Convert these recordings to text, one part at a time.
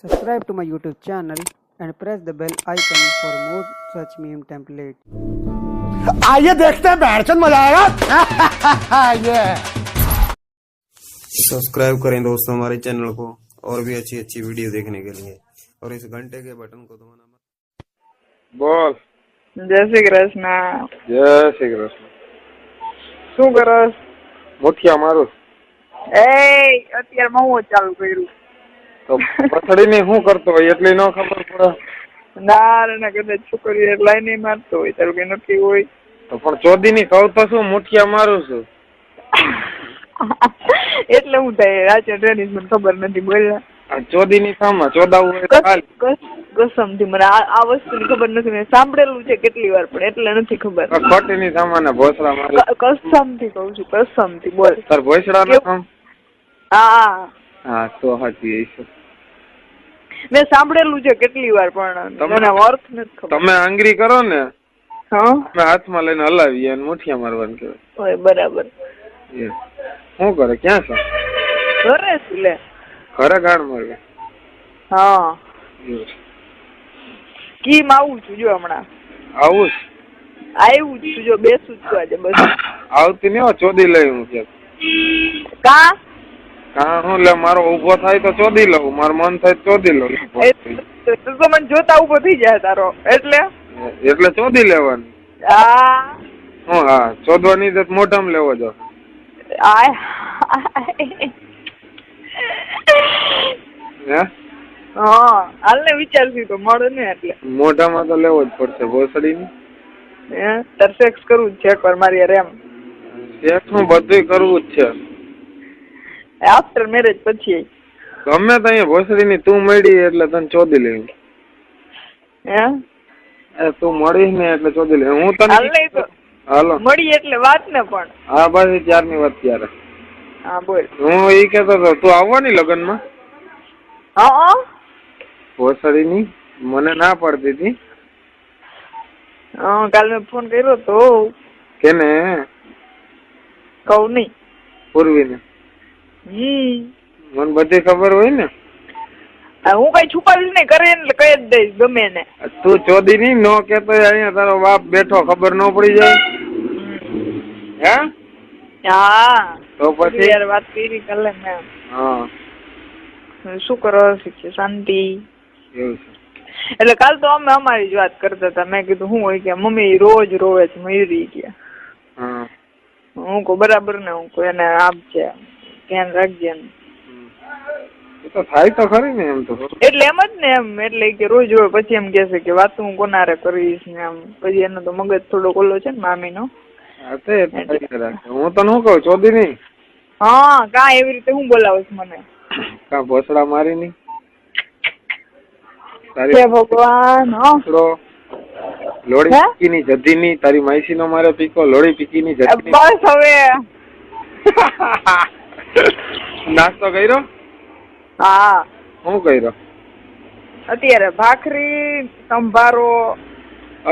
Subscribe to my YouTube channel and press the bell icon for more such meme templates. आइए देखते हैं बैठचंद मजा आएगा ये सब्सक्राइब करें दोस्तों हमारे चैनल को और भी अच्छी अच्छी वीडियो देखने के लिए और इस घंटे के बटन को दबाना मत। बोल। जय श्री कृष्ण। जय श्री कृष्ण। શું કરસ? મુઠિયા મારું અત્યારે હું ચાલુ કર્યું તો પથડીને શું કરતો હોય એટલી ન ખબર પડે. ના કદાચ છોકરી એટલે નહીં મારતો હોય તારું કઈ નક્કી હોય તો પણ ચોદીની કહું તો શું મુઠિયા મારું છું એટલે હું થાય રાજ્ય ટ્રેનિંગ મને ખબર નથી. બોલ. ચોદીની સામા ચોદાવું હોય તો હાલ. કસમથી મને આ વસ્તુની ખબર નથી. મેં સાંભળેલું છે કેટલી વાર પણ એટલે નથી ખબર. ખોટીની સામાને ભોસડા મારે. કસમથી કહું છું, કસમથી. બોલ. તાર ભોસડા નો કામ? હા હા તો સાચી છે. મેં સાંભળેલું છે કેટલી વાર પણ મને અર્થ નથી ખબર. તમે આંગળી કરો ને હા મેં હાથમાં લઈને હલાવીએ અને મુઠિયા મારવાનું કહેવાય. બરાબર. શું કરે? ક્યાં છો? ઘરે છું લે. ઘરે ગાળ મારવી? હા કીમ આવું છું જો હમણાં. આવું જ આવ્યું જ છું જો બેસું છું આજે બસ. આવતી નહીં ચોદી લઈ હું કે કા હા હું લે મારો ઉભો થાય તો ચોદી લઉં, મારું મન થાય તો ચોદી લઉં. તું તો મને જોતા ઉભો થઈ જાય તારો એટલે ચોદી લેવાની. હા હું હા ચોદવાની તો મોઢામાં લેવો જો. હા હાલ ને વિચારશું તો મળે ને એટલે મોઢામાં તો લેવો જ પડશે ભોસડીની. તાર સેક્સ કરવું જ છે એકવાર મારી યાર એમ. સેક્સ હું બધું કરવું જ છે આફ્ટર મેરેજ પછી. ગમે તો અહીંયા ભોસડીની તું મળી એટલે તને ચોદી લેવું. તું મળી ને એટલે ચોદી લે. હું તને હાલો મળી એટલે વાત ને પણ. હા બસ ત્યારની વાત ત્યારે. હા બોલ. હું એ કેતો હતો તું આવવાની લગ્નમાં? હા ભોસડીની મને ના પડતી હતી. કાલ મેં ફોન કર્યો તો. કેને? કહું નહીં. પૂર્વીને. મને બધી ખબર હોય ને. હું કઈ છુપાવીશ નહીં, કરે એટલે કહી જ દઈશ ગમે ને. તું ચોદી ની નો કેતો અહીંયા તારો બાપ બેઠો ખબર ન પડી જાય. હા તો પછી યાર વાત કરી કાલે મેં. હા શું કરો? શાંતિ? એવું છે. એટલે કાલ તો અમે અમારી જ વાત કરતા હતા. મેં કીધું શું હોય કે મમ્મી રોજ રોવે છે મયુરી કે. હું કહું બરાબર ને, હું કહું એને આપજે ધ્યાન રાખજે. તો થાય તો ખરી ને એમ તો. એટલે એમ જ ને એમ. એટલે કે રોજ રોજ પછી એમ કે છે કે વાત હું કોનારે કરીશ ને એમ. પછી એનો તો મગજ થોડો ઓલો છે ને મામી નો. હું તો શું કઉ ચોદી નહીં. હા કા એવી રીતે હું બોલાવું મને? કા ભોસડા મારી નહીં ભગવાન. લોડી પીકી ની જધી ની તારી માઈસી નો મારે પીકો લોડી પીકી ની જધી. બસ હવે નાસ્તો કર્યો? હા. શું કર્યો? અત્યારે ભાખરી સંભારો.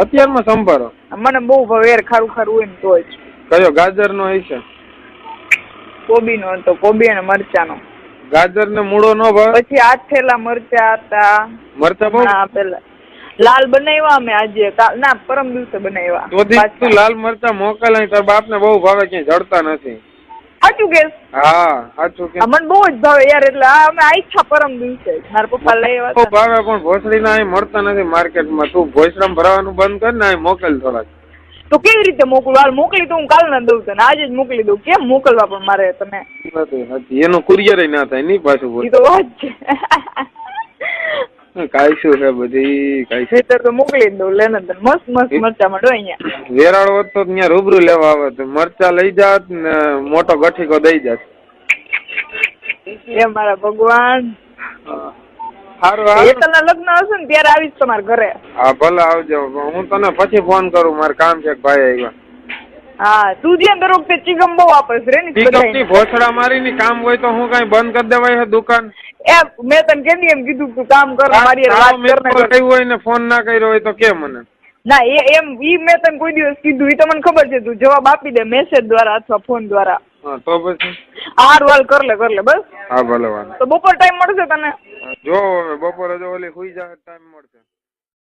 અત્યારમાં સંભારો? મને બહુ ભાવે ખારું ખારું હોય ને તો જ. કયો? ગાજર નો હશે? કોબી નો હતો. કોબી અને મરચા નો. ગાજર ને મૂળો નો ભાવે? પછી 8 થેલા મરચા હતા. મરચા બહુ પેલા લાલ બનાવ્યા અમે આજે. ના પરમ દિવસે બનાવ્યા. તો તું લાલ મરચા મોકલ. તાર બાપ ને બહુ ભાવે, ક્યાંય જડતા નથી. સાચું કે? હા સાચું કે. મને બહુ જ ભાવે યાર. એટલે અમે આઈછા પરમ દિવસે મારા પપ્પા લઈ આવ્યા. બહુ ભાવે પણ ભોસડી ના મળતા નથી માર્કેટમાં. તું ભોસડામાં ભરાવાનું બંધ કર ને અહીં મોકલ થોડાક. તો કેવી રીતે મોકલું? હાલ મોકલી તો હું કાલ ના દઉં તને, આજે જ મોકલી દઉં. કેમ મોકલવા પણ મારે તમે? એનું કુરિયર ના થાય નહીં પાછું. એ તો વાત છે. કાઈ શું છે બધી કાઈ તો મોકલી દઉં. લેને તને મસ્ત મસ્ત મરચા મળે અહીંયા. વેરાળ હોત તો ત્યાં રૂબરૂ લેવા આવે તો મરચા લઈ જાત ને મોટો ગઠીકો દઈ જાત. એ મારા ભગવાન. સારું તને લગ્ન હશે ને ત્યારે આવીશ તમારા ઘરે. હા ભલે આવજો. હું તને પછી ફોન કરું, મારે કામ છે. ભાઈ આવ્યા. હા તું જે દર વખતે ચીગમ બહુ વાપસ રે ને. ચીગમ ભોસડા મારી ની કામ હોય તો હું કઈ બંધ કરી દેવાય છે દુકાન? મેં તને કેમ એમ કીધું તું કામ કર મારી વાત કર હોય ને ફોન ના કર્યો હોય તો કે મને. ના એમ ઈ મેં તને કોઈ દિવસ કીધું? એ તો મને ખબર છે. તું જવાબ આપી દે મેસેજ દ્વારા અથવા ફોન દ્વારા. હા તો પછી હારું હાલ કર લે બસ. હા ભલે વાંધો. તો બપોર ટાઈમ મળશે તને? જો હવે બપોરે જો ઓલી સુઈ જાય ટાઈમ મળશે.